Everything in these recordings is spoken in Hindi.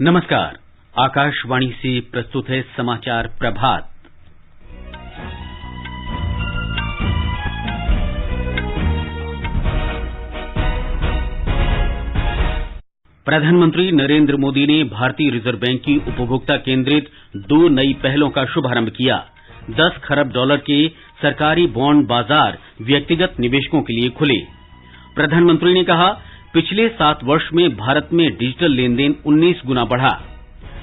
नमस्कार। आकाशवाणी से प्रस्तुत है समाचार प्रभात। प्रधानमंत्री नरेंद्र मोदी ने भारतीय रिजर्व बैंक की उपभोक्ता केंद्रित 2 नई पहलों का शुभारंभ किया। 10 खरब डॉलर के सरकारी बॉन्ड बाजार व्यक्तिगत निवेशकों के लिए खुले। प्रधानमंत्री ने कहा, पिछले 7 वर्ष में भारत में डिजिटल लेनदेन 19 गुना बढ़ा।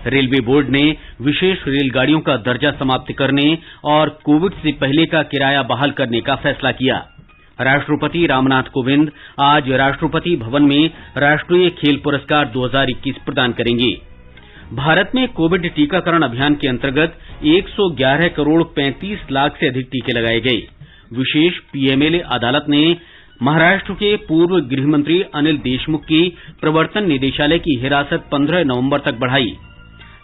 रेलवे बोर्ड ने विशेष रेलगाड़ियों का दर्जा समाप्त करने और कोविड से पहले का किराया बहाल करने का फैसला किया। राष्ट्रपति रामनाथ कोविंद आज राष्ट्रपति भवन में राष्ट्रीय खेल पुरस्कार 2021 प्रदान करेंगे। भारत में कोविड टीकाकरण अभियान के अंतर्गत 111 करोड़ 35 लाख से अधिक टीके लगाए गए। विशेष पीएमएलए अदालत ने महाराष्ट्र के पूर्व गृह मंत्री अनिल देशमुख की प्रवर्तन निदेशालय की हिरासत 15 नवंबर तक बढ़ाई।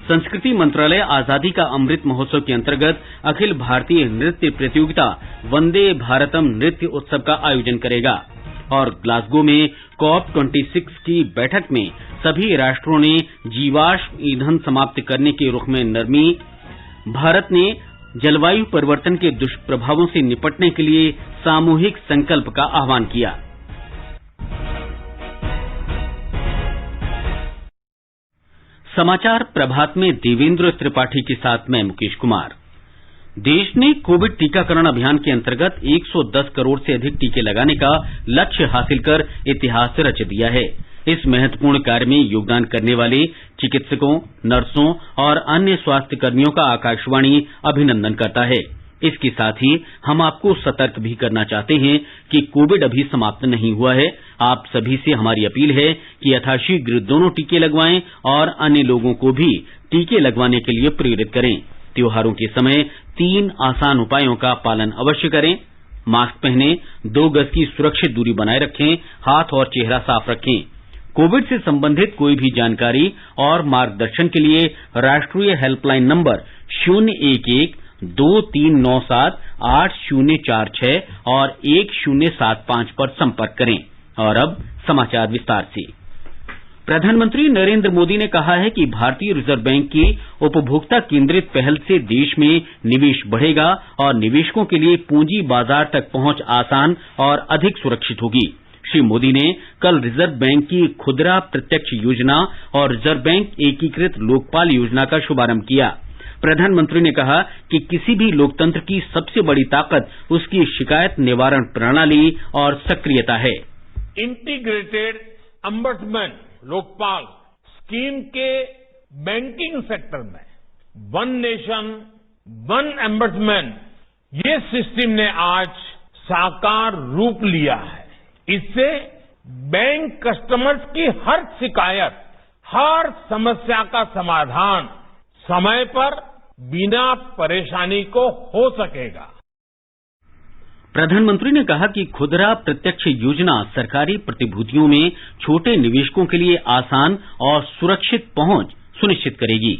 संस्कृति मंत्रालय आजादी का अमृत महोत्सव के अंतर्गत अखिल भारतीय नृत्य प्रतियोगिता वंदे भारतम नृत्य उत्सव का आयोजन करेगा। और ग्लासगो में COP26 की बैठक में सभी राष्ट्रों ने जीवाश्म ईंधन समाप्त करने के रुख में नरमी। भारत ने जलवायु परिवर्तन के दुष्प्रभावों से निपटने के लिए सामूहिक संकल्प का आह्वान किया। समाचार प्रभात में देवेंद्र त्रिपाठी के साथ मैं मुकेश कुमार। देश ने कोविड टीकाकरण अभियान के अंतर्गत 110 करोड़ से अधिक टीके लगाने का लक्ष्य हासिल कर इतिहास रच दिया है। इस महत्वपूर्ण कार्य में योगदान करने वाले चिकित्सकों, नर्सों और अन्य स्वास्थ्य कर्मियों का आकाशवाणी अभिनंदन करता है। इसके साथ ही हम आपको सतर्क भी करना चाहते हैं कि कोविड अभी समाप्त नहीं हुआ है। आप सभी से हमारी अपील है कि यथाशीघ्र दोनों टीके लगवाएं और अन्य लोगों को भी टीके लगवाने के लिए प्रेरित करें। त्योहारों के समय 3 आसान उपायों का पालन अवश्य करें। मास्क पहनें, 2 गज की सुरक्षित दूरी बनाए रखें, हाथ और चेहरा साफ रखें। कोविड से संबंधित कोई भी जानकारी और मार्गदर्शन के लिए राष्ट्रीय हेल्पलाइन नंबर 011-2397-8046 और 1075 पर संपर्क करें। और अब समाचार विस्तार से। प्रधानमंत्री नरेंद्र मोदी ने कहा है कि भारतीय रिजर्व बैंक की उपभोक्ता केंद्रित पहल से देश में निवेश बढ़ेगा और निवेशकों के लिए पूंजी बाजार तक पहुंच आसान और अधिक सुरक्षित होगी। श्री मोदी ने कल रिजर्व बैंक की खुदरा प्रत्यक्ष योजना और रिजर्व बैंक एकीकृत लोकपाल योजना का शुभारंभ किया। प्रधानमंत्री ने कहा कि किसी भी लोकतंत्र की सबसे बड़ी ताकत उसकी शिकायत निवारण प्रणाली और सक्रियता है। इंटीग्रेटेड अम्बड्समैन लोकपाल स्कीम के बैंकिंग सेक्टर में वन नेशन वन अम्बड्समैन ये सिस्टम ने आज साकार रूप लिया है। इससे बैंक कस्टमर्स की हर शिकायत, हर समस्या का समाधान समय पर बिना परेशानी को हो सकेगा। प्रधानमंत्री ने कहा कि खुदरा प्रत्यक्ष योजना सरकारी प्रतिभूतियों में छोटे निवेशकों के लिए आसान और सुरक्षित पहुंच सुनिश्चित करेगी।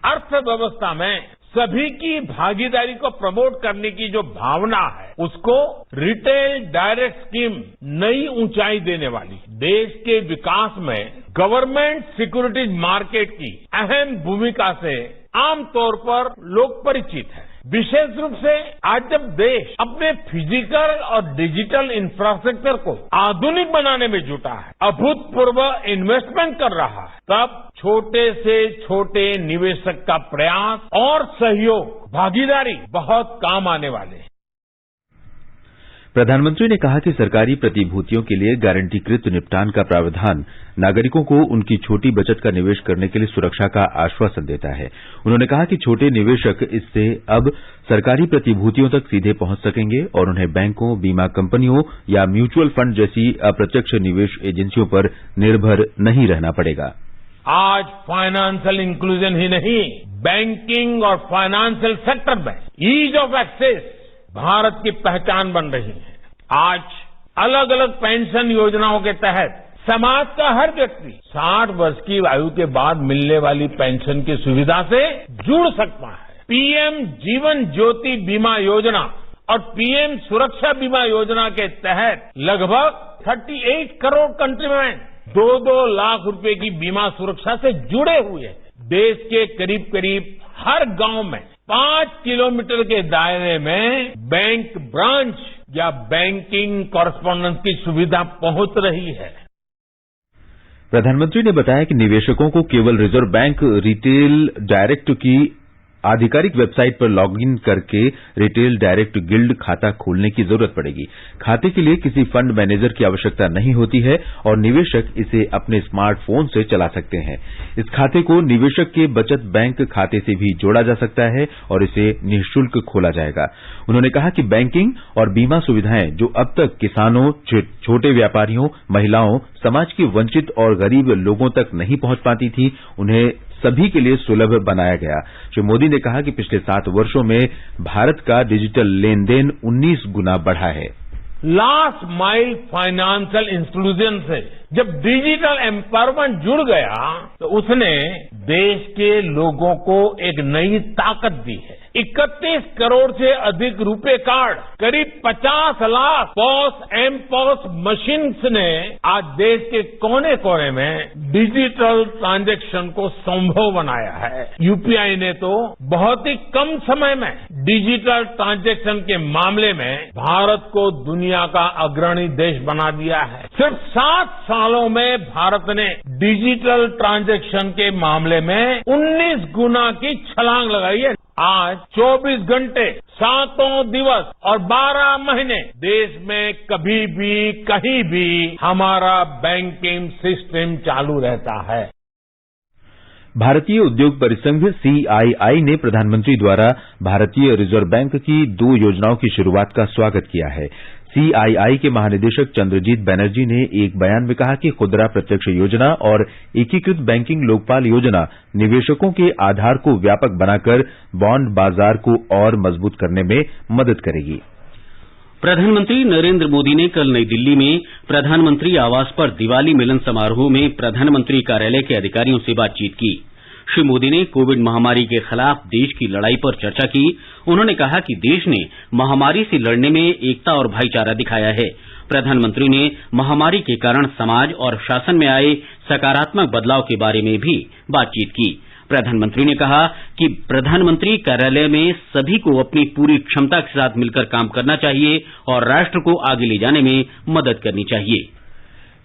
अर्थव्यवस्था में सभी की भागीदारी को प्रमोट करने की जो भावना है, उसको रिटेल डायरेक्ट स्कीम नई ऊंचाई देने वाली। देश के विकास में गवर्नमेंट सिक्योरिटीज मार्केट की अहम भूमिका से आमतौर पर लोग परिचित हैं। विशेष रूप से आज जब देश अपने फिजिकल और डिजिटल इंफ्रास्ट्रक्चर को आधुनिक बनाने में जुटा है, अभूतपूर्व इन्वेस्टमेंट कर रहा है, तब छोटे से छोटे निवेशक का प्रयास और सहयोग, भागीदारी बहुत काम आने वाले हैं। प्रधानमंत्री ने कहा कि सरकारी प्रतिभूतियों के लिए गारंटीकृत निपटान का प्रावधान नागरिकों को उनकी छोटी बचत का निवेश करने के लिए सुरक्षा का आश्वासन देता है। उन्होंने कहा कि छोटे निवेशक इससे अब सरकारी प्रतिभूतियों तक सीधे पहुंच सकेंगे और उन्हें बैंकों, बीमा कंपनियों या म्यूचुअल फंड जैसी अप्रत्यक्ष निवेश एजेंसियों पर निर्भर नहीं रहना पड़ेगा। आज फाइनेंशियल इंक्लूजन ही नहीं, बैंकिंग और फाइनेंशियल सेक्टर में ईज ऑफ एक्सेस भारत की पहचान बन रही है। आज अलग अलग पेंशन योजनाओं के तहत समाज का हर व्यक्ति 60 वर्ष की आयु के बाद मिलने वाली पेंशन की सुविधा से जुड़ सकता है। पीएम जीवन ज्योति बीमा योजना और पीएम सुरक्षा बीमा योजना के तहत लगभग 38 करोड़ कंट्रीमैन 2-2 लाख रुपए की बीमा सुरक्षा से जुड़े हुए हैं। देश के करीब करीब हर गांव में 5 किलोमीटर के दायरे में बैंक ब्रांच या बैंकिंग कॉरेस्पॉन्डेंस की सुविधा पहुंच रही है। प्रधानमंत्री ने बताया कि निवेशकों को केवल रिजर्व बैंक रिटेल डायरेक्ट की आधिकारिक वेबसाइट पर लॉगिन करके रिटेल डायरेक्ट गिल्ड खाता खोलने की जरूरत पड़ेगी। खाते के लिए किसी फंड मैनेजर की आवश्यकता नहीं होती है और निवेशक इसे अपने स्मार्टफोन से चला सकते हैं। इस खाते को निवेशक के बचत बैंक खाते से भी जोड़ा जा सकता है और इसे निःशुल्क खोला जाएगा। उन्होंने कहा कि बैंकिंग और बीमा सुविधाएं जो अब तक किसानों, छोटे व्यापारियों, महिलाओं, समाज के वंचित और गरीब लोगों तक नहीं पहुंच पाती थी, उन्हें सभी के लिए सुलभ बनाया गया। श्री मोदी ने कहा कि पिछले 7 वर्षों में भारत का डिजिटल लेन देन 19 गुना बढ़ा है। लास्ट माइल फाइनेंशियल इंक्लूजन से जब डिजिटल एम्पावरमेंट जुड़ गया तो उसने देश के लोगों को एक नई ताकत दी है। 31 करोड़ से अधिक रुपए कार्ड, करीब 50 लाख पॉस एमपॉस मशीन्स ने आज देश के कोने कोने में डिजिटल ट्रांजैक्शन को संभव बनाया है। यूपीआई ने तो बहुत ही कम समय में डिजिटल ट्रांजैक्शन के मामले में भारत को दुनिया का अग्रणी देश बना दिया है। सिर्फ 7 सालों में भारत ने डिजिटल ट्रांजैक्शन के मामले में 19 गुना की छलांग लगाई है। आज 24 घंटे, 7 दिवस और 12 महीने देश में कभी भी, कहीं भी हमारा बैंकिंग सिस्टम चालू रहता है। भारतीय उद्योग परिसंघ CII ने प्रधानमंत्री द्वारा भारतीय रिजर्व बैंक की 2 योजनाओं की शुरूआत का स्वागत किया है। CII के महानिदेशक चंद्रजीत बैनर्जी ने एक बयान में कहा कि खुदरा प्रत्यक्ष योजना और एकीकृत बैंकिंग लोकपाल योजना निवेशकों के आधार को व्यापक बनाकर बॉन्ड बाजार को और मजबूत करने में मदद करेगी। प्रधानमंत्री नरेंद्र मोदी ने कल नई दिल्ली में प्रधानमंत्री आवास पर दिवाली मिलन समारोह में प्रधानमंत्री कार्यालय के अधिकारियों से बातचीत की। श्री मोदी ने कोविड महामारी के खिलाफ देश की लड़ाई पर चर्चा की। उन्होंने कहा कि देश ने महामारी से लड़ने में एकता और भाईचारा दिखाया है। प्रधानमंत्री ने महामारी के कारण समाज और शासन में आए सकारात्मक बदलाव के बारे में भी बातचीत की। प्रधानमंत्री ने कहा कि प्रधानमंत्री कार्यालय में सभी को अपनी पूरी क्षमता के साथ मिलकर काम करना चाहिए और राष्ट्र को आगे ले जाने में मदद करनी चाहिए।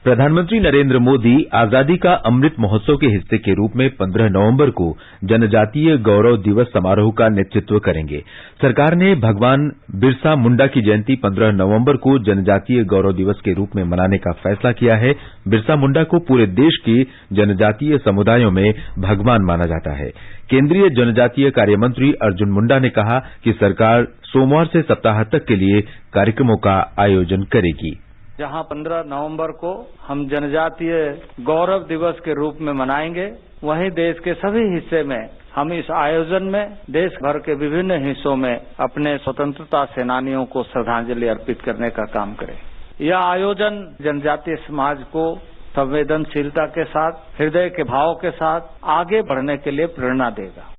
प्रधानमंत्री नरेंद्र मोदी आजादी का अमृत महोत्सव के हिस्से के रूप में 15 नवंबर को जनजातीय गौरव दिवस समारोह का नेतृत्व करेंगे। सरकार ने भगवान बिरसा मुंडा की जयंती 15 नवंबर को जनजातीय गौरव दिवस के रूप में मनाने का फैसला किया है। बिरसा मुंडा को पूरे देश के जनजातीय समुदायों में भगवान माना जाता है। केंद्रीय जनजातीय कार्य मंत्री अर्जुन मुंडा ने कहा कि सरकार सोमवार से सप्ताह तक के लिए कार्यक्रमों का आयोजन करेगी। जहां 15 नवंबर को हम जनजातीय गौरव दिवस के रूप में मनाएंगे, वहीं देश के सभी हिस्से में हम इस आयोजन में देश भर के विभिन्न हिस्सों में अपने स्वतंत्रता सेनानियों को श्रद्धांजलि अर्पित करने का काम करें। यह आयोजन जनजातीय समाज को संवेदनशीलता के साथ, हृदय के भाव के साथ आगे बढ़ने के लिए प्रेरणा देगा।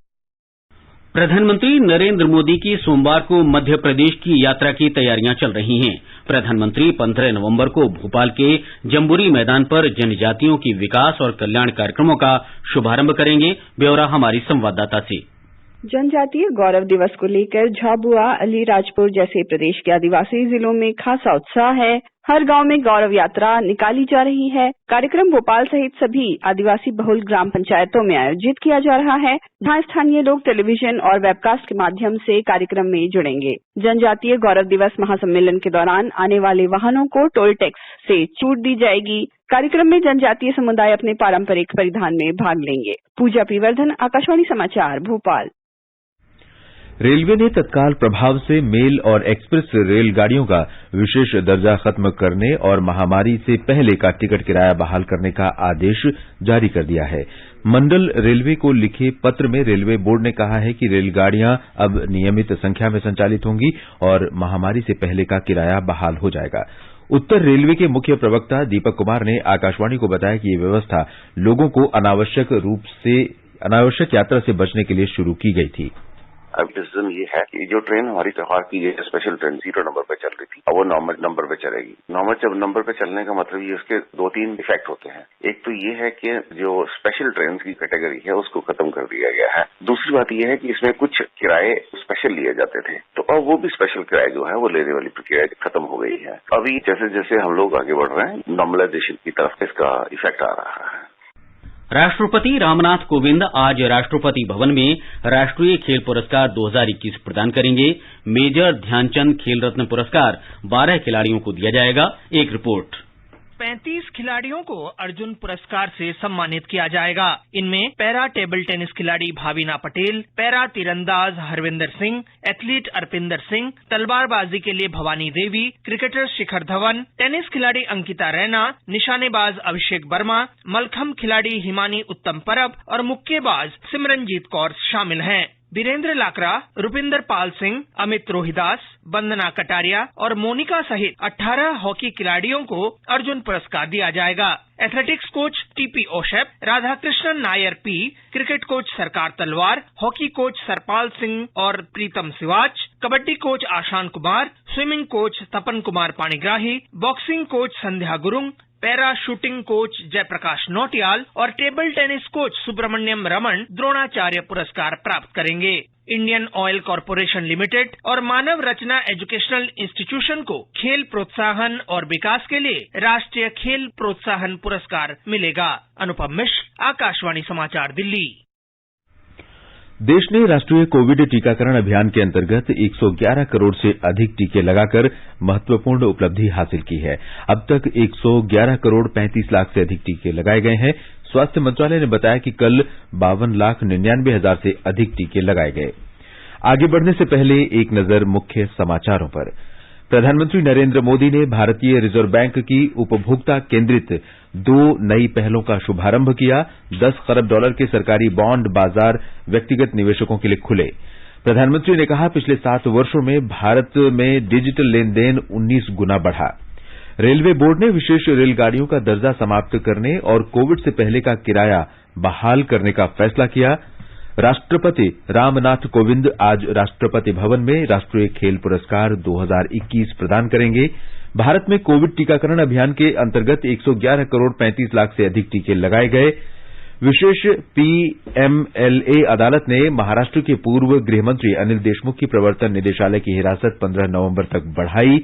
प्रधानमंत्री नरेंद्र मोदी की सोमवार को मध्य प्रदेश की यात्रा की तैयारियां चल रही हैं। प्रधानमंत्री 15 नवंबर को भोपाल के जम्बूरी मैदान पर जनजातियों की विकास और कल्याण कार्यक्रमों का शुभारंभ करेंगे। ब्यौरा हमारी संवाददाता से। जनजातीय गौरव दिवस को लेकर झाबुआ, अलीराजपुर जैसे प्रदेश के आदिवासी जिलों में खासा उत्साह है। हर गांव में गौरव यात्रा निकाली जा रही है। कार्यक्रम भोपाल सहित सभी आदिवासी बहुल ग्राम पंचायतों में आयोजित किया जा रहा है, जहां स्थानीय लोग टेलीविजन और वेबकास्ट के माध्यम से कार्यक्रम में जुड़ेंगे। जनजातीय गौरव दिवस महासम्मेलन के दौरान आने वाले वाहनों को टोल टैक्स से छूट दी जाएगी। कार्यक्रम में जनजातीय समुदाय अपने पारंपरिक परिधान में भाग लेंगे। पूजा पीवर्धन, आकाशवाणी समाचार, भोपाल। रेलवे ने तत्काल प्रभाव से मेल और एक्सप्रेस रेलगाड़ियों का विशेष दर्जा खत्म करने और महामारी से पहले का टिकट किराया बहाल करने का आदेश जारी कर दिया है। मंडल रेलवे को लिखे पत्र में रेलवे बोर्ड ने कहा है कि रेलगाड़ियां अब नियमित संख्या में संचालित होंगी और महामारी से पहले का किराया बहाल हो जाएगा। उत्तर रेलवे के मुख्य प्रवक्ता दीपक कुमार ने आकाशवाणी को बताया कि ये व्यवस्था लोगों को अनावश्यक यात्रा से बचने के लिए शुरू की गई थी। अब डिसीजन ये है कि जो ट्रेन हमारी त्योहार की स्पेशल ट्रेन 0 नंबर पे चल रही थी, अब वो नॉर्मल नंबर पे चलेगी। नॉर्मल नंबर पे चलने का मतलब ये उसके 2-3 इफेक्ट होते हैं। एक तो ये है कि जो स्पेशल ट्रेन की कैटेगरी है उसको खत्म कर दिया गया है। दूसरी बात ये है कि इसमें कुछ किराए स्पेशल लिए जाते थे, तो अब वो भी स्पेशल किराए जो है वो लेने वाली प्रक्रिया खत्म हो गई है। अभी जैसे जैसे हम लोग आगे बढ़ रहे हैं, नॉर्मलाइजेशन की तरफ इसका इफेक्ट आ रहा है। राष्ट्रपति रामनाथ कोविंद आज राष्ट्रपति भवन में राष्ट्रीय खेल पुरस्कार 2021 प्रदान करेंगे। मेजर ध्यानचंद खेल रत्न पुरस्कार 12 खिलाड़ियों को दिया जाएगा। एक रिपोर्ट। 35 खिलाड़ियों को अर्जुन पुरस्कार से सम्मानित किया जाएगा। इनमें पैरा टेबल टेनिस खिलाड़ी भाविना पटेल, पैरा तीरंदाज हरविंदर सिंह, एथलीट अर्पिंदर सिंह, तलवारबाजी के लिए भवानी देवी, क्रिकेटर शिखर धवन, टेनिस खिलाड़ी अंकिता रैना, निशानेबाज अभिषेक वर्मा, मलखम्ब खिलाड़ी हिमानी उत्तम परब और मुक्केबाज सिमरनजीत कौर शामिल हैं। वीरेंद्र लाकरा, रुपिंदर पाल सिंह, अमित रोहिदास, वंदना कटारिया और मोनिका सहित 18 हॉकी खिलाड़ियों को अर्जुन पुरस्कार दिया जाएगा। Athletics coach TP Ouseph, Radhakrishnan Nair P, cricket coach Sarkar Talwar, hockey coach Sarpal Singh और Pritam Sivach, kabaddi coach Ashan Kumar, swimming coach Tapan Kumar Panigrahi, boxing coach Sandhya Gurung, para shooting coach Jaiprakash Nautiyal और table tennis coach Subramanian Raman Dronacharya पुरस्कार प्राप्त करेंगे। इंडियन ऑयल कॉरपोरेशन लिमिटेड और मानव रचना एजुकेशनल इंस्टीट्यूशन को खेल प्रोत्साहन और विकास के लिए राष्ट्रीय खेल प्रोत्साहन पुरस्कार मिलेगा। अनुपम मिश्र, आकाशवाणी समाचार, दिल्ली। देश ने राष्ट्रीय कोविड टीकाकरण अभियान के अंतर्गत 111 करोड़ से अधिक टीके लगाकर महत्वपूर्ण उपलब्धि हासिल की है। अब तक 111 करोड़ 35 लाख से अधिक टीके लगाए गए हैं। स्वास्थ्य मंत्रालय ने बताया कि कल 52,99,000 से अधिक टीके लगाए गए। आगे बढ़ने से पहले एक नजर मुख्य समाचारों पर। प्रधानमंत्री नरेंद्र मोदी ने भारतीय रिजर्व बैंक की उपभोक्ता केंद्रित 2 नई पहलों का शुभारंभ किया। $10 खरब के सरकारी बॉन्ड बाजार व्यक्तिगत निवेशकों के लिए खुले। प्रधानमंत्री ने कहा, पिछले 7 वर्षों में भारत में डिजिटल लेन देन 19 गुना बढ़ा। रेलवे बोर्ड ने विशेष रेलगाड़ियों का दर्जा समाप्त करने और कोविड से पहले का किराया बहाल करने का फैसला किया। राष्ट्रपति रामनाथ कोविंद आज राष्ट्रपति भवन में राष्ट्रीय खेल पुरस्कार 2021 प्रदान करेंगे। भारत में कोविड टीकाकरण अभियान के अंतर्गत 111 करोड़ 35 लाख से अधिक टीके लगाए गए। विशेष पीएमएलए अदालत ने महाराष्ट्र के पूर्व गृहमंत्री अनिल देशमुख की प्रवर्तन निदेशालय की हिरासत 15 नवंबर तक बढ़ाई।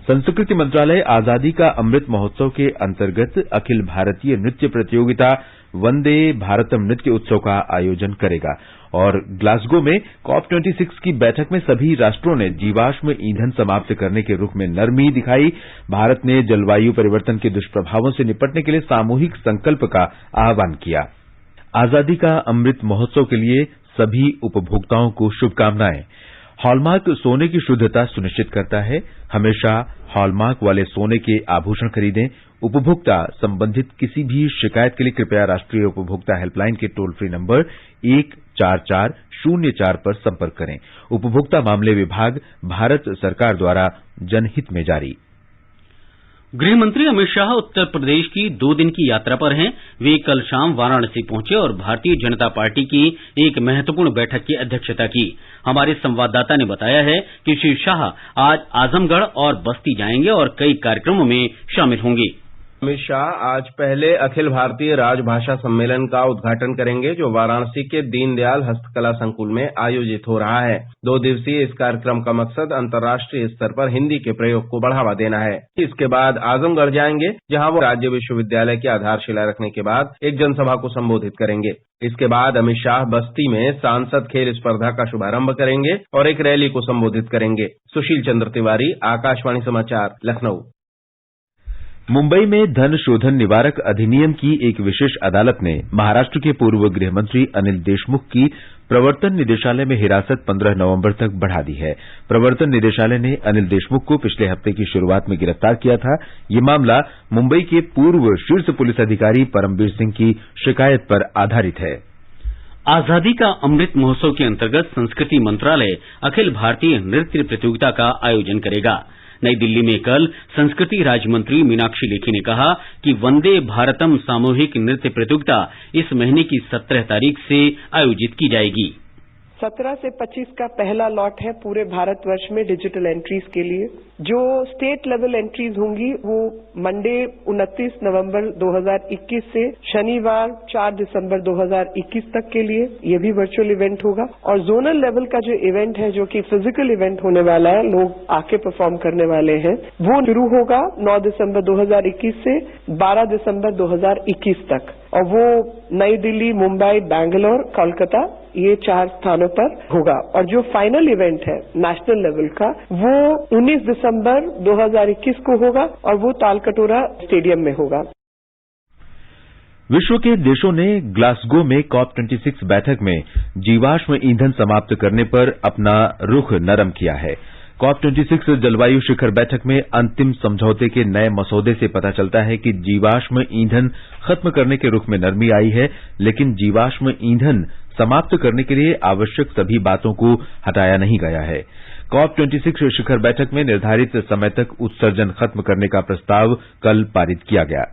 संस्कृति मंत्रालय आजादी का अमृत महोत्सव के अंतर्गत अखिल भारतीय नृत्य प्रतियोगिता वंदे भारतम नृत्य उत्सव का आयोजन करेगा। और ग्लासगो में COP26 की बैठक में सभी राष्ट्रों ने जीवाश्म ईंधन समाप्त करने के रुख में नरमी दिखाई। भारत ने जलवायु परिवर्तन के दुष्प्रभावों से निपटने के लिए सामूहिक संकल्प का आह्वान किया। आजादी का अमृत महोत्सव के लिए सभी उपभोक्ताओं को शुभकामनाएं। हॉलमार्क सोने की शुद्धता सुनिश्चित करता है। हमेशा हॉलमार्क वाले सोने के आभूषण खरीदें। उपभोक्ता संबंधित किसी भी शिकायत के लिए कृपया राष्ट्रीय उपभोक्ता हेल्पलाइन के टोल फ्री नंबर 14404 पर संपर्क करें। उपभोक्ता मामले विभाग, भारत सरकार द्वारा जनहित में जारी। गृह मंत्री अमित शाह उत्तर प्रदेश की 2 दिन की यात्रा पर हैं। वे कल शाम वाराणसी पहुंचे और भारतीय जनता पार्टी की एक महत्वपूर्ण बैठक की अध्यक्षता की। हमारे संवाददाता ने बताया है कि श्री शाह आज आजमगढ़ और बस्ती जाएंगे और कई कार्यक्रमों में शामिल होंगे। अमित शाह आज पहले अखिल भारतीय राजभाषा सम्मेलन का उद्घाटन करेंगे, जो वाराणसी के दीनदयाल हस्तकला संकुल में आयोजित हो रहा है। 2 दिवसीय इस कार्यक्रम का मकसद अंतर्राष्ट्रीय स्तर पर हिंदी के प्रयोग को बढ़ावा देना है। इसके बाद आजमगढ़ जाएंगे, जहां वो राज्य विश्वविद्यालय की आधारशिला रखने के बाद एक जनसभा को संबोधित करेंगे। इसके बाद अमित शाह बस्ती में सांसद खेल स्पर्धा का शुभारंभ करेंगे और एक रैली को संबोधित करेंगे। सुशील चंद्र तिवारी, आकाशवाणी समाचार, लखनऊ। मुंबई में धन शोधन निवारक अधिनियम की एक विशेष अदालत ने महाराष्ट्र के पूर्व गृहमंत्री अनिल देशमुख की प्रवर्तन निदेशालय में हिरासत 15 नवंबर तक बढ़ा दी है। प्रवर्तन निदेशालय ने अनिल देशमुख को पिछले हफ्ते की शुरुआत में गिरफ्तार किया था। ये मामला मुंबई के पूर्व शीर्ष पुलिस अधिकारी परमबीर सिंह की शिकायत पर आधारित है। आजादी का अमृत महोत्सव के अंतर्गत संस्कृति मंत्रालय अखिल भारतीय नृत्य प्रतियोगिता का आयोजन करेगा। नई दिल्ली में कल संस्कृति राज्य मंत्री मीनाक्षी लेखी ने कहा कि वंदे भारतम सामूहिक नृत्य प्रतियोगिता इस महीने की 17 तारीख से आयोजित की जाएगी। 17 से 25 का पहला लॉट है पूरे भारतवर्ष में डिजिटल एंट्रीज के लिए। जो स्टेट लेवल एंट्रीज होंगी वो मंडे 29 नवंबर 2021 से शनिवार 4 दिसंबर 2021 तक के लिए ये भी वर्चुअल इवेंट होगा। और जोनल लेवल का जो इवेंट है, जो कि फिजिकल इवेंट होने वाला है, लोग आके परफॉर्म करने वाले हैं, वो शुरू होगा 9 दिसंबर 2021 से 12 दिसंबर 2021 तक। और वो नई दिल्ली, मुंबई, बैंगलोर, कोलकाता, ये 4 स्थानों पर होगा। और जो फाइनल इवेंट है नेशनल लेवल का, वो 19 दिसंबर 2021 को होगा और वो तालकटोरा स्टेडियम में होगा। विश्व के देशों ने ग्लासगो में COP26 बैठक में जीवाश्म ईंधन समाप्त करने पर अपना रुख नरम किया है। COP26 जलवायु शिखर बैठक में अंतिम समझौते के नए मसौदे से पता चलता है कि जीवाश्म ईंधन खत्म करने के रुख में नरमी आई है, लेकिन जीवाश्म ईंधन समाप्त करने के लिए आवश्यक सभी बातों को हटाया नहीं गया है। COP26 शिखर बैठक में निर्धारित समय तक उत्सर्जन खत्म करने का प्रस्ताव कल पारित किया गया।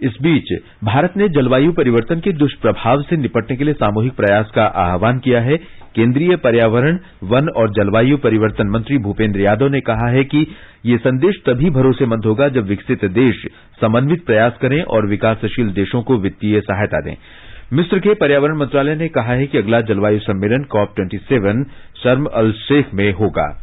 इस बीच भारत ने जलवायु परिवर्तन के दुष्प्रभाव से निपटने के लिए सामूहिक प्रयास का आह्वान किया है। केंद्रीय पर्यावरण, वन और जलवायु परिवर्तन मंत्री भूपेंद्र यादव ने कहा है कि ये संदेश तभी भरोसेमंद होगा जब विकसित देश समन्वित प्रयास करें और विकासशील देशों को वित्तीय सहायता दें। मिस्र के पर्यावरण मंत्रालय ने कहा है कि अगला जलवायु सम्मेलन COP27 शर्म अल शेख में होगा।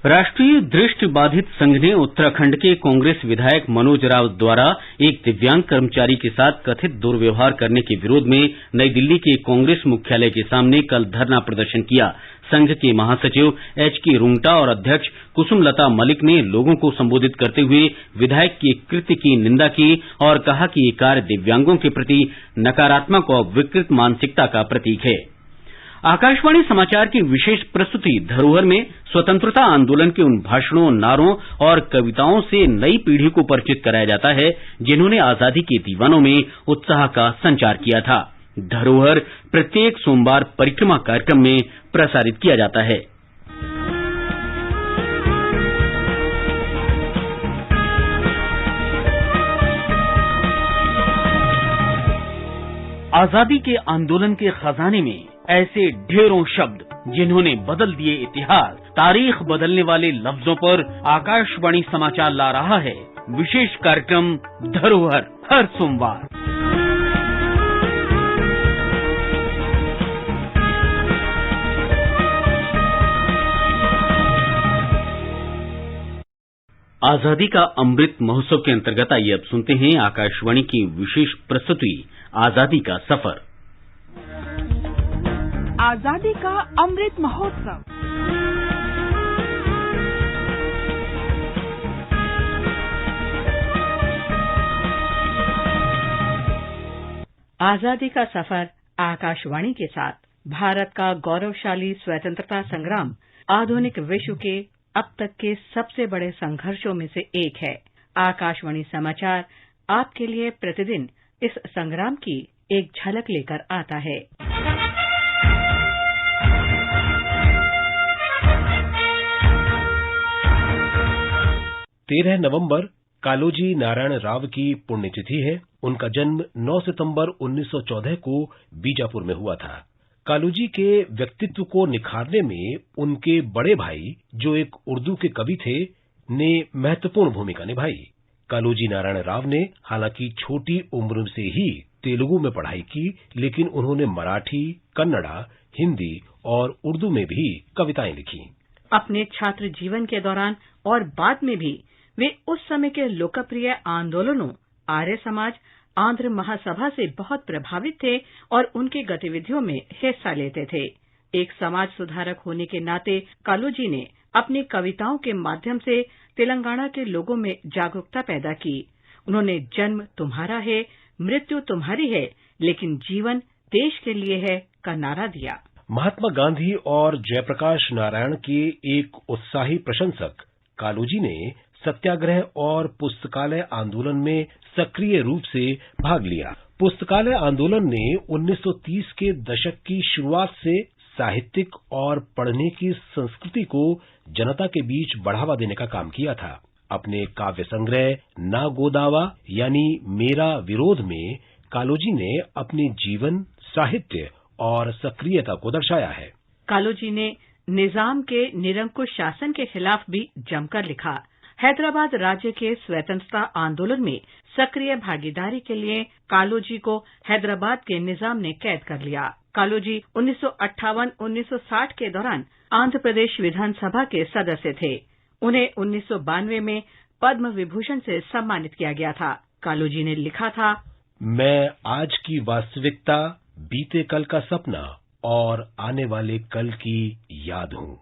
राष्ट्रीय दृष्टिबाधित संघ ने उत्तराखंड के कांग्रेस विधायक मनोज राउत द्वारा एक दिव्यांग कर्मचारी के साथ कथित दुर्व्यवहार करने के विरोध में नई दिल्ली के कांग्रेस मुख्यालय के सामने कल धरना प्रदर्शन किया। संघ के महासचिव HK रुंगटा और अध्यक्ष कुसुमलता मलिक ने लोगों को संबोधित करते हुए विधायक की कृत्य की निंदा की और कहा कि ये कार्य दिव्यांगों के प्रति नकारात्मक और विकृत मानसिकता का प्रतीक है। आकाशवाणी समाचार की विशेष प्रस्तुति धरोहर में स्वतंत्रता आंदोलन के उन भाषणों, नारों और कविताओं से नई पीढ़ी को परिचित कराया जाता है जिन्होंने आजादी के दीवानों में उत्साह का संचार किया था। धरोहर प्रत्येक सोमवार परिक्रमा कार्यक्रम में प्रसारित किया जाता है। आजादी के आंदोलन के खजाने में ऐसे ढेरों शब्द जिन्होंने बदल दिए इतिहास। तारीख बदलने वाले लफ्जों पर आकाशवाणी समाचार ला रहा है विशेष कार्यक्रम धरोहर, हर सोमवार। आजादी का अमृत महोत्सव के अंतर्गत आइए अब सुनते हैं आकाशवाणी की विशेष प्रस्तुति आजादी का सफर। आजादी का अमृत महोत्सव। आजादी का सफर आकाशवाणी के साथ भारत का गौरवशाली स्वतंत्रता संग्राम आधुनिक विश्व के अब तक के सबसे बड़े संघर्षों में से एक है। आकाशवाणी समाचार आपके लिए प्रतिदिन इस संग्राम की एक झलक लेकर आता है। 13 नवंबर कालोजी नारायण राव की पुण्यतिथि है। उनका जन्म 9 सितंबर 1914 को बीजापुर में हुआ था। कालूजी के व्यक्तित्व को निखारने में उनके बड़े भाई, जो एक उर्दू के कवि थे, ने महत्वपूर्ण भूमिका निभाई। कालूजी नारायण राव ने हालांकि छोटी उम्र से ही तेलुगु में पढ़ाई की, लेकिन उन्होंने मराठी, कन्नड़ा, हिंदी और उर्दू में भी कविताएं लिखी। अपने छात्र जीवन के दौरान और बाद में भी वे उस समय के लोकप्रिय आंदोलनों आर्य समाज, आंध्र महासभा से बहुत प्रभावित थे और उनकी गतिविधियों में हिस्सा लेते थे। एक समाज सुधारक होने के नाते कालूजी ने अपनी कविताओं के माध्यम से तेलंगाना के लोगों में जागरूकता पैदा की। उन्होंने जन्म तुम्हारा है, मृत्यु तुम्हारी है, लेकिन जीवन देश के लिए है का नारा दिया। महात्मा गांधी और जयप्रकाश नारायण के एक उत्साही प्रशंसक कालूजी ने सत्याग्रह और पुस्तकालय आंदोलन में सक्रिय रूप से भाग लिया। पुस्तकालय आंदोलन ने 1930 के दशक की शुरुआत से साहित्यिक और पढ़ने की संस्कृति को जनता के बीच बढ़ावा देने का काम किया था। अपने काव्य संग्रह ना गोदावा यानी मेरा विरोध में कालूजी ने अपने जीवन, साहित्य और सक्रियता को दर्शाया है। कालोजी ने निजाम के निरंकुश शासन के खिलाफ भी जमकर लिखा। हैदराबाद राज्य के स्वतंत्रता आंदोलन में सक्रिय भागीदारी के लिए कालोजी को हैदराबाद के निजाम ने कैद कर लिया। कालोजी 1958-1960 के दौरान आंध्र प्रदेश विधानसभा के सदस्य थे। उन्हें 1992 में पद्म विभूषण से सम्मानित किया गया था। कालोजी ने लिखा था, मैं आज की वास्तविकता, बीते कल का सपना और आने वाले कल की याद हूं।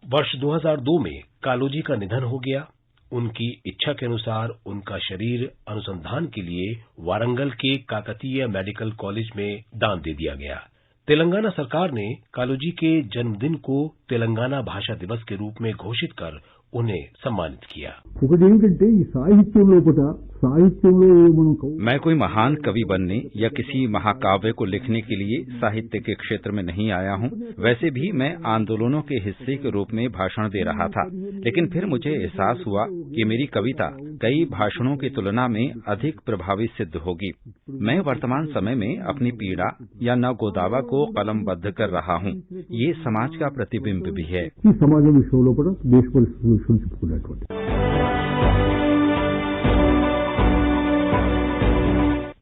वर्ष 2002 में कालोजी का निधन हो गया। उनकी इच्छा के अनुसार उनका शरीर अनुसंधान के लिए वारंगल के काकतीय मेडिकल कॉलेज में दान दे दिया गया। तेलंगाना सरकार ने कालोजी के जन्मदिन को तेलंगाना भाषा दिवस के रूप में घोषित कर उन्हें सम्मानित किया। मैं कोई महान कवि बनने या किसी महाकाव्य को लिखने के लिए साहित्य के क्षेत्र में नहीं आया हूँ। वैसे भी मैं आंदोलनों के हिस्से के रूप में भाषण दे रहा था, लेकिन फिर मुझे एहसास हुआ कि मेरी कविता कई भाषणों की तुलना में अधिक प्रभावी सिद्ध होगी। मैं वर्तमान समय में अपनी पीड़ा या न गोदावा को कलमबद्ध कर रहा हूँ। ये समाज का प्रतिबिंब भी है।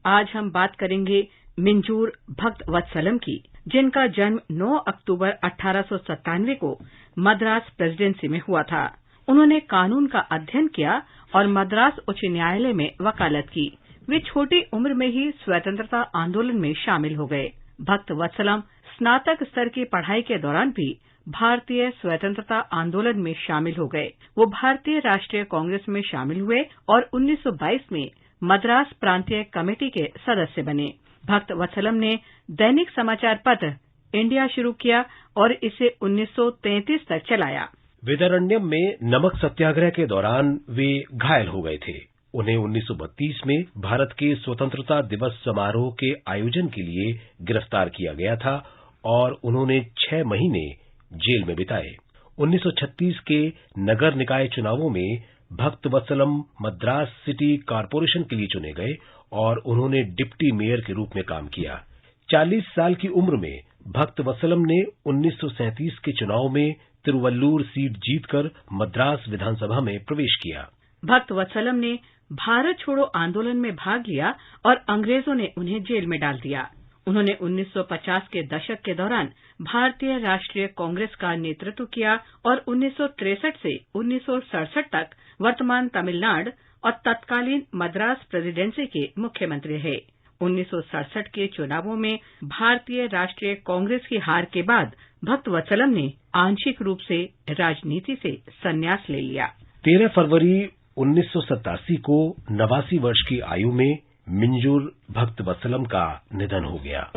आज हम बात करेंगे मिंजूर भक्त वत्सलम की, जिनका जन्म 9 अक्टूबर 1897 को मद्रास प्रेसिडेंसी में हुआ था। उन्होंने कानून का अध्ययन किया और मद्रास उच्च न्यायालय में वकालत की। वे छोटी उम्र में ही स्वतंत्रता आंदोलन में शामिल हो गए। भक्त वत्सलम स्नातक स्तर की पढ़ाई के दौरान भी भारतीय स्वतंत्रता आंदोलन में शामिल हो गए। वो भारतीय राष्ट्रीय कांग्रेस में शामिल हुए और 1922 में मद्रास प्रांतीय कमेटी के सदस्य बने। भक्त वत्सलम ने दैनिक समाचार पत्र इंडिया शुरू किया और इसे 1933 तक चलाया। वेदारण्यम में नमक सत्याग्रह के दौरान वे घायल हो गए थे। उन्हें 1932 में भारत के स्वतंत्रता दिवस समारोह के आयोजन के लिए गिरफ्तार किया गया था और उन्होंने 6 महीने जेल में बिताए। 1936 के नगर निकाय चुनावों में भक्त वत्सलम मद्रास सिटी कॉरपोरेशन के लिए चुने गए और उन्होंने डिप्टी मेयर के रूप में काम किया। 40 साल की उम्र में भक्त वत्सलम ने 1937 के चुनाव में तिरुवल्लुर सीट जीतकर मद्रास विधानसभा में प्रवेश किया। भक्त वत्सलम ने भारत छोड़ो आंदोलन में भाग लिया और अंग्रेजों ने उन्हें जेल में डाल दिया। उन्होंने 1950 के दशक के दौरान भारतीय राष्ट्रीय कांग्रेस का नेतृत्व किया और 1963 से 1967 तक वर्तमान तमिलनाडु और तत्कालीन मद्रास प्रेसिडेंसी के मुख्यमंत्री रहे। 1967 के चुनावों में भारतीय राष्ट्रीय कांग्रेस की हार के बाद भक्त वत्सलम ने आंशिक रूप से राजनीति से संन्यास ले लिया। 13 फरवरी 1987 को 89 वर्ष की आयु में मिंजूर भक्त वत्सलम का निधन हो गया।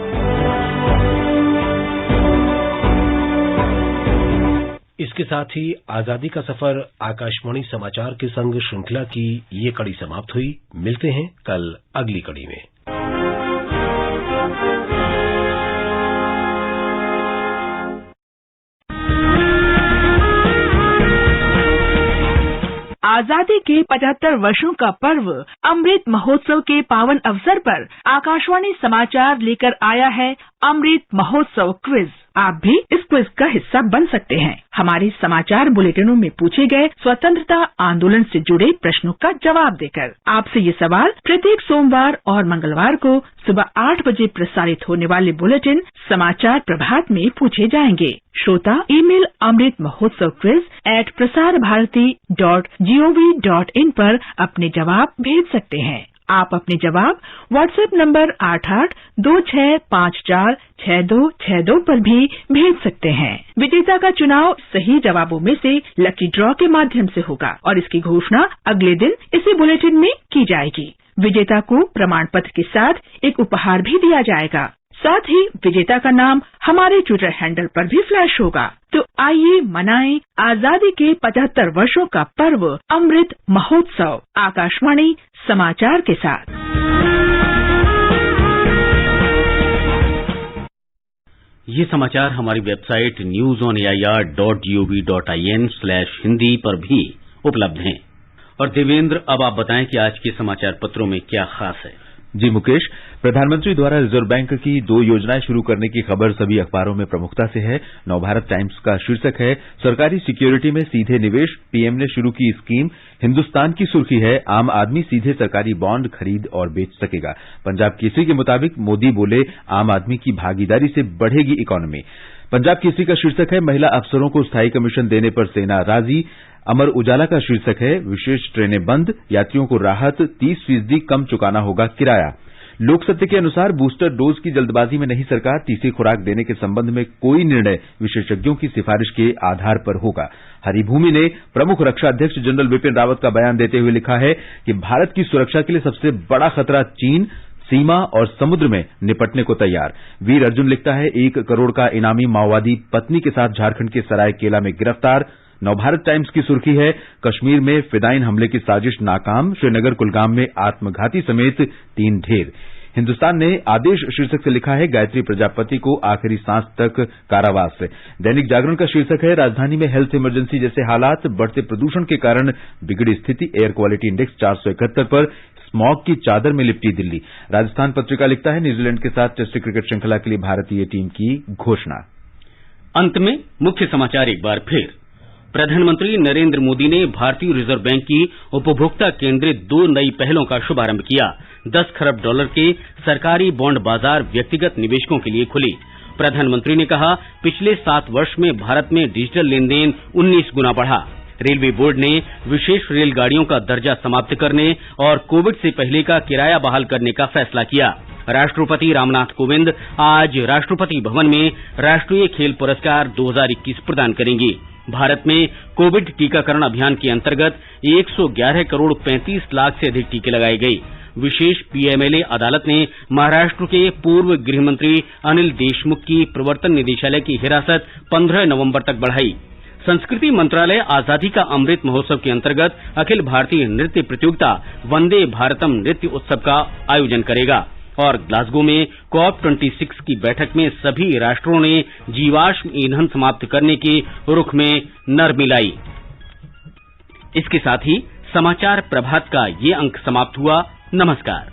इसके साथ ही आजादी का सफर आकाशवाणी समाचार के संग श्रृंखला की ये कड़ी समाप्त हुई। मिलते हैं कल अगली कड़ी में। आजादी के 75 वर्षों का पर्व अमृत महोत्सव के पावन अवसर पर आकाशवाणी समाचार लेकर आया है अमृत महोत्सव क्विज। आप भी इस क्विज का हिस्सा बन सकते हैं। हमारे समाचार बुलेटिनों में पूछे गए स्वतंत्रता आंदोलन से जुड़े प्रश्नों का जवाब देकर। आपसे ये सवाल प्रत्येक सोमवार और मंगलवार को सुबह 8 बजे प्रसारित होने वाले बुलेटिन समाचार प्रभात में पूछे जाएंगे। श्रोता ईमेल अमृत महोत्सव quiz@prasarabharati.gov.in पर अपने जवाब भेज सकते हैं। आप अपने जवाब व्हाट्सएप नंबर 8826546262 पर भी भेज सकते हैं। विजेता का चुनाव सही जवाबों में से लकी ड्रॉ के माध्यम से होगा और इसकी घोषणा अगले दिन इसी बुलेटिन में की जाएगी। विजेता को प्रमाण पत्र के साथ एक उपहार भी दिया जाएगा। साथ ही विजेता का नाम हमारे ट्विटर हैंडल पर भी फ्लैश होगा। तो आइए मनाएं आजादी के 75 वर्षों का पर्व अमृत महोत्सव आकाशवाणी समाचार के साथ। ये समाचार हमारी वेबसाइट newsonair.gov.in/hindi पर भी उपलब्ध हैं। और देवेंद्र, अब आप बताएं कि आज के समाचार पत्रों में क्या खास है। जी मुकेश, प्रधानमंत्री द्वारा रिजर्व बैंक की 2 योजनाएं शुरू करने की खबर सभी अखबारों में प्रमुखता से है। नवभारत टाइम्स का शीर्षक है, सरकारी सिक्योरिटी में सीधे निवेश, पीएम ने शुरू की स्कीम। हिंदुस्तान की सुर्खी है, आम आदमी सीधे सरकारी बॉन्ड खरीद और बेच सकेगा। पंजाब केसरी के मुताबिक मोदी बोले, आम आदमी की भागीदारी से बढ़ेगी इकोनॉमी। पंजाब केसरी का शीर्षक है, महिला अफसरों को स्थायी कमीशन देने पर सेना राजी। अमर उजाला का शीर्षक है, विशेष ट्रेनें बंद, यात्रियों को राहत, 30% कम चुकाना होगा किराया। लोकसत्य के अनुसार बूस्टर डोज की जल्दबाजी में नहीं सरकार, तीसरी खुराक देने के संबंध में कोई निर्णय विशेषज्ञों की सिफारिश के आधार पर होगा। हरिभूमि ने प्रमुख रक्षा अध्यक्ष जनरल बिपिन रावत का बयान देते हुए लिखा है कि भारत की सुरक्षा के लिए सबसे बड़ा खतरा चीन, सीमा और समुद्र में निपटने को तैयार। वीर अर्जुन लिखता है, 1 करोड़ का इनामी माओवादी पत्नी के साथ झारखंड के सरायकेला में गिरफ्तार। नवभारत टाइम्स की सुर्खी है, कश्मीर में फिदायिन हमले की साजिश नाकाम, श्रीनगर कुलगाम में आत्मघाती समेत 3 ढेर। हिंदुस्तान ने आदेश शीर्षक से लिखा है, गायत्री प्रजापति को आखिरी सांस तक कारावास। दैनिक जागरण का शीर्षक है, राजधानी में हेल्थ इमरजेंसी जैसे हालात, बढ़ते प्रदूषण के कारण बिगड़ी स्थिति, एयर क्वालिटी इंडेक्स 471 पर, स्मॉग की चादर में लिपटी दिल्ली। राजस्थान पत्रिका लिखता है, न्यूजीलैंड के साथ टेस्ट क्रिकेट श्रृंखला के लिए भारतीय टीम की घोषणा। अंत में मुख्य समाचार एक बार फिर। प्रधानमंत्री नरेंद्र मोदी ने भारतीय रिजर्व बैंक की उपभोक्ता केंद्रित 2 नई पहलों का शुभारंभ किया। 10 खरब डॉलर के सरकारी बॉन्ड बाजार व्यक्तिगत निवेशकों के लिए खुले। प्रधानमंत्री ने कहा, पिछले 7 वर्ष में भारत में डिजिटल लेनदेन 19 गुना बढ़ा। रेलवे बोर्ड ने विशेष रेलगाड़ियों का दर्जा समाप्त करने और कोविड से पहले का किराया बहाल करने का फैसला किया। राष्ट्रपति रामनाथ कोविंद आज राष्ट्रपति भवन में राष्ट्रीय खेल पुरस्कार 2021 प्रदान करेंगे। भारत में कोविड टीकाकरण अभियान के अंतर्गत 111 करोड़ 35 लाख से अधिक टीके लगाए गए। विशेष पीएमएलए अदालत ने महाराष्ट्र के पूर्व गृहमंत्री अनिल देशमुख की प्रवर्तन निदेशालय की हिरासत 15 नवंबर तक बढ़ाई। संस्कृति मंत्रालय आजादी का अमृत महोत्सव के अंतर्गत अखिल भारतीय नृत्य प्रतियोगिता वंदे भारतम नृत्य उत्सव का आयोजन करेगा। और ग्लासगो में COP26 की बैठक में सभी राष्ट्रों ने जीवाश्म ईंधन समाप्त करने के रुख में नरमी लाई। इसके साथ ही समाचार प्रभात का ये अंक समाप्त हुआ। नमस्कार।